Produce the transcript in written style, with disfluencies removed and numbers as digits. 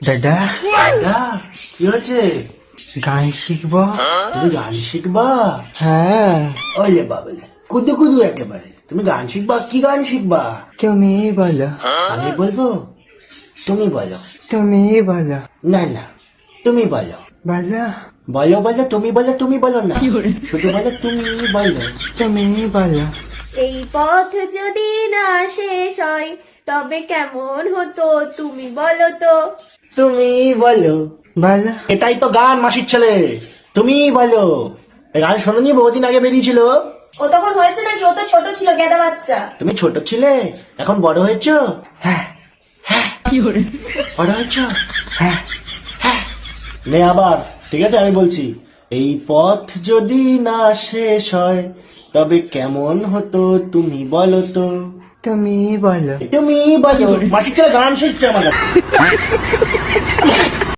দাদা দাদা কি হয়েছে? গান শিখবো। তুমি গান শিখবা? হ্যাঁ, ওলে বাবলে কুদু কুদু একেবারে। তুমি গান শিখবা? কি গান শিখবা? তুমি বলো। আমি বলবো? তুমি বলো। তুমি বলো। না না, তুমি বলো। বলো। বলো বলো, তুমি বলো, তুমি বলো না, শুধু বলো তুমি বলো। তুমি বলো। এই পথ যদি না শেষ হয় তবে কেমন হতো তুমি বলো তো। তুমি বলো। বলো। এটাই তো গান, মাসির ছেলে। তুমি বলো। এই গান শোনোনি? বহুদিন আগে বেরিয়েছিল। ও তখন হয়েছে নাকি? ও তো ছোট ছিল, গেদা বাচ্চা। তুমি ছোট ছিলে, এখন বড় হয়েছো। হ্যাঁ হ্যাঁ, বড় হয়েছো। হ্যাঁ হ্যাঁ। নে আবার, ঠিক আছে আমি বলছি। এই পথ যদি না শেষ হয় তবে কেমন হতো তুমি বলো তো। তুমি বলো। তুমি বলো। মাসির ছেলে গান শিখছে আমার কাছে।